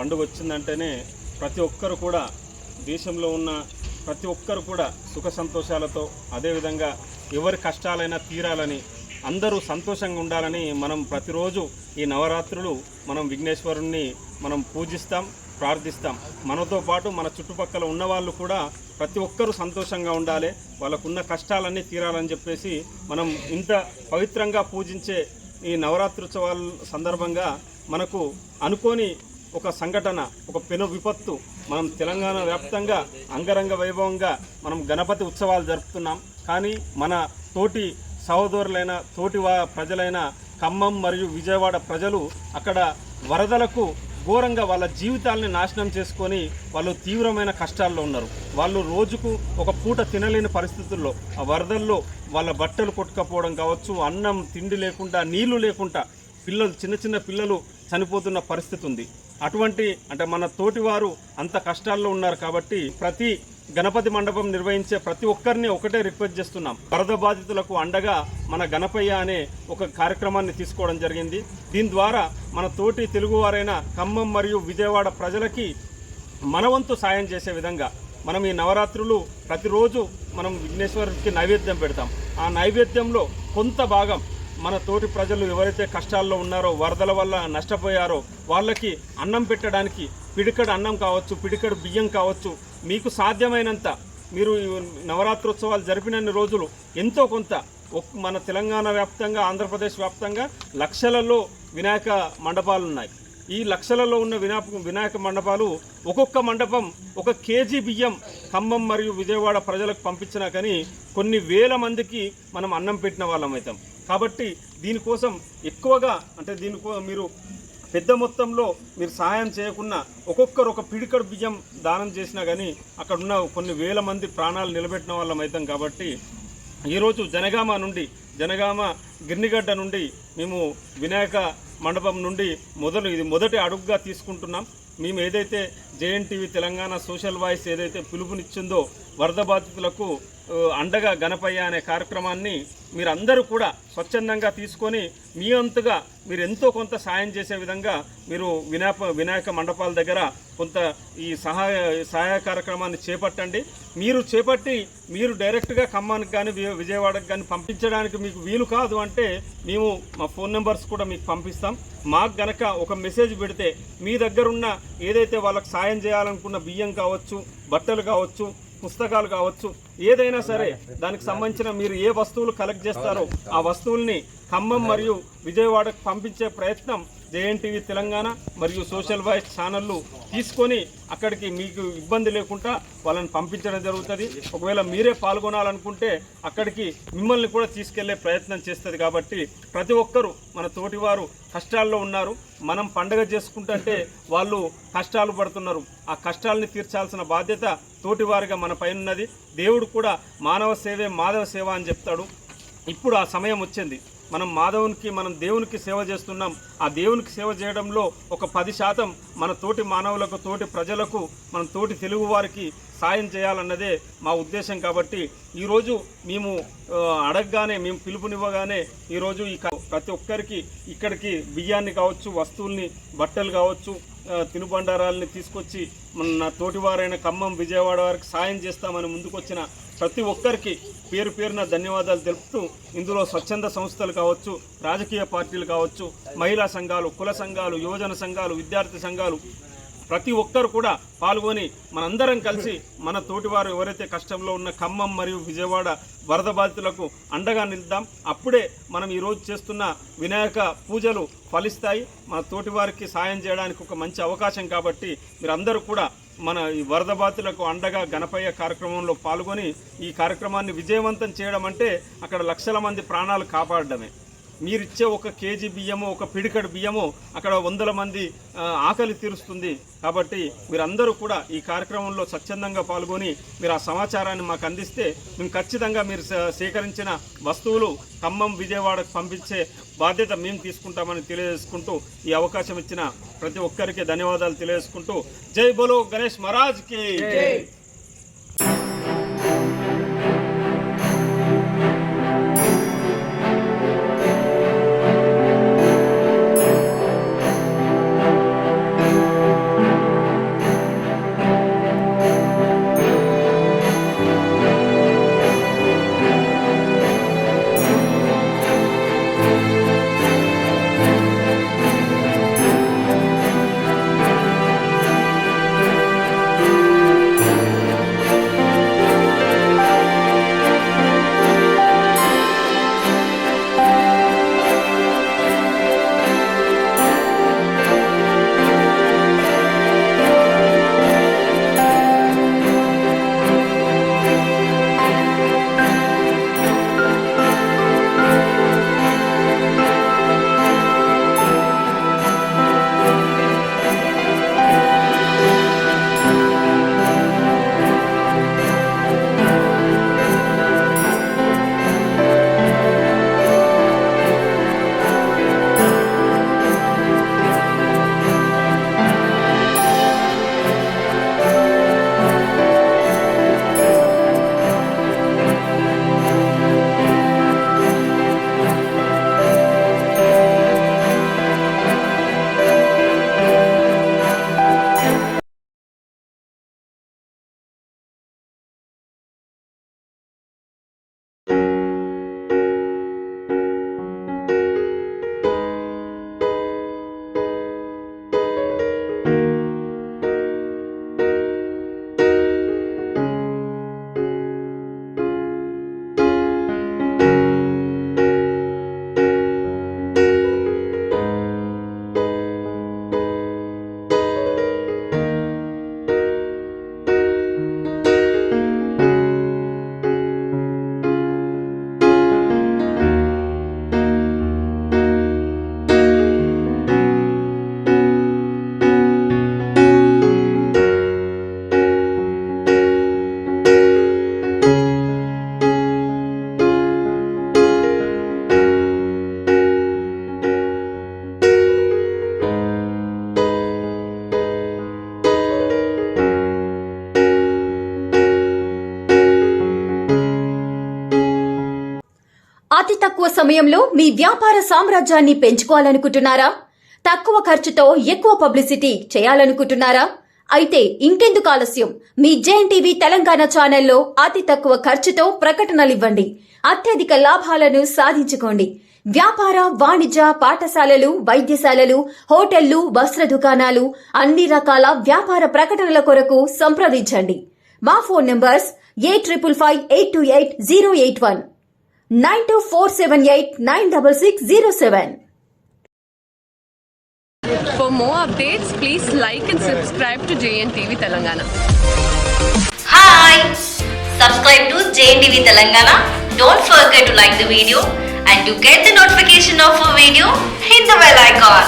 పండుగ వచ్చిందంటేనే ప్రతి ఒక్కరు కూడా దేశంలో ఉన్న ప్రతి ఒక్కరు కూడా సుఖ సంతోషాలతో, అదేవిధంగా ఎవరి కష్టాలైనా తీరాలని, అందరూ సంతోషంగా ఉండాలని మనం ప్రతిరోజు ఈ నవరాత్రులు మనం విఘ్నేశ్వరుణ్ణి మనం పూజిస్తాం, ప్రార్థిస్తాం. మనతో పాటు మన చుట్టుపక్కల ఉన్న వాళ్ళు కూడా ప్రతి ఒక్కరూ సంతోషంగా ఉండాలి, వాళ్ళకున్న కష్టాలన్నీ తీరాలని చెప్పేసి మనం ఇంత పవిత్రంగా పూజించే ఈ నవరాత్రోత్సవాల సందర్భంగా మనకు అనుకోని ఒక సంఘటన, ఒక పెను విపత్తు, మనం తెలంగాణ వ్యాప్తంగా అంగరంగ వైభవంగా మనం గణపతి ఉత్సవాలు జరుపుతున్నాం. కానీ మన తోటి సహోదరులైన తోటి ప్రజలైన ఖమ్మం మరియు విజయవాడ ప్రజలు అక్కడ వరదలకు ఘోరంగా వాళ్ళ జీవితాలని నాశనం చేసుకొని వాళ్ళు తీవ్రమైన కష్టాల్లో ఉన్నారు. వాళ్ళు రోజుకు ఒక పూట తినలేని పరిస్థితుల్లో ఆ వరదల్లో వాళ్ళ బట్టలు కొట్టుకపోవడం కావచ్చు, అన్నం తిండి లేకుండా, నీళ్లు లేకుండా పిల్లలు, చిన్న చిన్న పిల్లలు చనిపోతున్న పరిస్థితి ఉంది. అటువంటి అంటే మన తోటివారు అంత కష్టాల్లో ఉన్నారు. కాబట్టి ప్రతి గణపతి మండపం నిర్వహించే ప్రతి ఒక్కరిని ఒకటే రిక్వెస్ట్ చేస్తున్నాం, వరద బాధితులకు అండగా మన గణపయ్య అనే ఒక కార్యక్రమాన్ని తీసుకోవడం జరిగింది. దీని ద్వారా మన తోటి తెలుగువారైన ఖమ్మం మరియు విజయవాడ ప్రజలకి మనవంతు సాయం చేసే విధంగా మనం ఈ నవరాత్రులు ప్రతిరోజు మనం విఘ్నేశ్వరుడికి నైవేద్యం పెడతాం. ఆ నైవేద్యంలో కొంత భాగం మన తోటి ప్రజలు ఎవరైతే కష్టాల్లో ఉన్నారో, వరదల వల్ల నష్టపోయారో వాళ్ళకి అన్నం పెట్టడానికి పిడికడు అన్నం కావచ్చు, పిడికడు బియ్యం కావచ్చు, మీకు సాధ్యమైనంత మీరు నవరాత్రోత్సవాలు జరిపినన్ని రోజులు ఎంతో కొంత మన తెలంగాణ వ్యాప్తంగా, ఆంధ్రప్రదేశ్ వ్యాప్తంగా లక్షలలో వినాయక మండపాలు ఉన్నాయి. ఈ లక్షలలో ఉన్న వినాయక మండపాలు ఒక్కొక్క మండపం 1 కేజీ బియ్యం ఖమ్మం మరియు విజయవాడ ప్రజలకు పంపించినా కానీ కొన్ని వేల మందికి మనం అన్నం పెట్టిన వాళ్ళం అవుతాం. కాబట్టి దీనికోసం ఎక్కువగా అంటే మీరు పెద్ద మొత్తంలో మీరు సహాయం చేయకుండా ఒక్కొక్కరు ఒక పిడికడు బియ్యం దానం చేసినా కానీ అక్కడ ఉన్న కొన్ని వేల మంది ప్రాణాలు నిలబెట్టిన వాళ్ళం అవుతాం. కాబట్టి ఈరోజు జనగామ గిర్నిగడ్డ నుండి మేము వినాయక మండపం నుండి ఇది మొదటి అడుగుగా తీసుకుంటున్నాం. మేము ఏదైతే జేఎన్టీవీ తెలంగాణ సోషల్ వాయిస్ ఏదైతే పిలుపునిచ్చిందో వరద బాధితులకు అండగా గణపయ్య అనే కార్యక్రమాన్ని మీరందరూ కూడా స్వచ్ఛందంగా తీసుకొని మీ అంతగా మీరు ఎంతో కొంత సాయం చేసే విధంగా మీరు వినాయక మండపాల దగ్గర కొంత ఈ సహాయ కార్యక్రమాన్ని చేపట్టండి. మీరు డైరెక్ట్గా ఖమ్మానికి కానీ విజయవాడకు కానీ పంపించడానికి మీకు వీలు కాదు అంటే మేము మా ఫోన్ నెంబర్స్ కూడా మీకు పంపిస్తాం. మాకు గనక ఒక మెసేజ్ పెడితే మీ దగ్గరున్న ఏదైతే వాళ్ళకి సాయం చేయాలనుకున్న బియ్యం కావచ్చు, బట్టలు కావచ్చు, పుస్తకాలు కావచ్చు, ఏదైనా సరే దానికి సంబంధించిన మీరు ఏ వస్తువులు కలెక్ట్ చేస్తారో ఆ వస్తువుల్ని ఖమ్మం మరియు విజయవాడకు పంపించే ప్రయత్నం జేఎన్టీవీ తెలంగాణ మరియు సోషల్ వాయిస్ ఛానళ్ళు తీసుకొని అక్కడికి మీకు ఇబ్బంది లేకుండా వాళ్ళని పంపించడం జరుగుతుంది. ఒకవేళ మీరే పాల్గొనాలనుకుంటే అక్కడికి మిమ్మల్ని కూడా తీసుకెళ్లే ప్రయత్నం చేస్తుంది. కాబట్టి ప్రతి ఒక్కరూ మన తోటివారు కష్టాల్లో ఉన్నారు. మనం పండగ చేసుకుంటుంటే వాళ్ళు కష్టాలు పడుతున్నారు. ఆ కష్టాలని తీర్చాల్సిన బాధ్యత తోటివారిగా మన పైన ఉన్నది. దేవుడు కూడా మానవ సేవే మాధవ సేవ అని చెప్తాడు. ఇప్పుడు ఆ సమయం వచ్చింది. మనం దేవునికి సేవ చేస్తున్నాం. ఆ దేవునికి సేవ చేయడంలో ఒక 10% మన తోటి మానవులకు, తోటి ప్రజలకు, మన తోటి తెలుగు వారికి సాయం చేయాలన్నదే మా ఉద్దేశం. కాబట్టి ఈరోజు మేము అడగగానే, మేము పిలుపునివ్వగానే ఈరోజు ప్రతి ఒక్కరికి ఇక్కడికి బియ్యాన్ని కావచ్చు, వస్తువుల్ని, బట్టలు కావచ్చు, తినుబండారాలని తీసుకొచ్చి మన తోటివారైన ఖమ్మం విజయవాడ వారికి సాయం చేస్తామని ముందుకొచ్చిన ప్రతి ఒక్కరికి పేరు పేరున ధన్యవాదాలు తెలుపుతూ, ఇందులో స్వచ్ఛంద సంస్థలు కావచ్చు, రాజకీయ పార్టీలు కావచ్చు, మహిళా సంఘాలు, కుల సంఘాలు, యువజన సంఘాలు, విద్యార్థి సంఘాలు ప్రతి ఒక్కరు కూడా పాల్గొని మనందరం కలిసి మన తోటివారు ఎవరైతే కష్టంలో ఉన్న ఖమ్మం మరియు విజయవాడ వరద బాధితులకు అండగా నిలుద్దాం. అప్పుడే మనం ఈరోజు చేస్తున్న వినాయక పూజలు ఫలిస్తాయి. మన తోటివారికి సాయం చేయడానికి ఒక మంచి అవకాశం. కాబట్టి మీరందరూ కూడా మన ఈ వరద బాధితులకు అండగా గణపయ్య కార్యక్రమంలో పాల్గొని ఈ కార్యక్రమాన్ని విజయవంతం చేయడం అంటే అక్కడ లక్షల మంది ప్రాణాలు కాపాడడమే. మీరిచ్చే 1 కేజీ బియ్యము, 1 పిడికడు బియ్యము అక్కడ 100 మంది ఆకలి తీరుస్తుంది. కాబట్టి మీరందరూ కూడా ఈ కార్యక్రమంలో స్వచ్ఛందంగా పాల్గొని మీరు ఆ సమాచారాన్ని మాకు అందిస్తే మేము ఖచ్చితంగా మీరు సేకరించిన వస్తువులు ఖమ్మం విజయవాడకు పంపించే బాధ్యత మేము తీసుకుంటామని తెలియజేసుకుంటూ ఈ అవకాశం ఇచ్చిన ప్రతి ఒక్కరికి ధన్యవాదాలు తెలియజేసుకుంటూ జై బోలో గణేష్ మహారాజ్కి జై. అతి తక్కువ సమయంలో మీ వ్యాపార సామ్రాజ్యాన్ని పెంచుకోవాలనుకుంటున్నారా? తక్కువ ఖర్చుతో ఎక్కువ పబ్లిసిటీ చేయాలనుకుంటున్నారా? అయితే ఇంకెందుకు ఆలస్యం? మీ జేఎన్టీవీ తెలంగాణ ఛానల్లో అతి తక్కువ ఖర్చుతో ప్రకటనలివ్వండి. అత్యధిక లాభాలను సాధించుకోండి. వ్యాపార, వాణిజ్య, పాఠశాలలు, వైద్యశాలలు, హోటళ్లు, వస్త్ర దుకాణాలు, అన్ని రకాల వ్యాపార ప్రకటనల కొరకు సంప్రదించండి. మా phone numbers 8558288081 9247896607. For more updates, please like and subscribe to JNTV Telangana. Hi! Subscribe to JNTV Telangana. Don't forget to like the video and to get the notification of a video, hit the bell icon.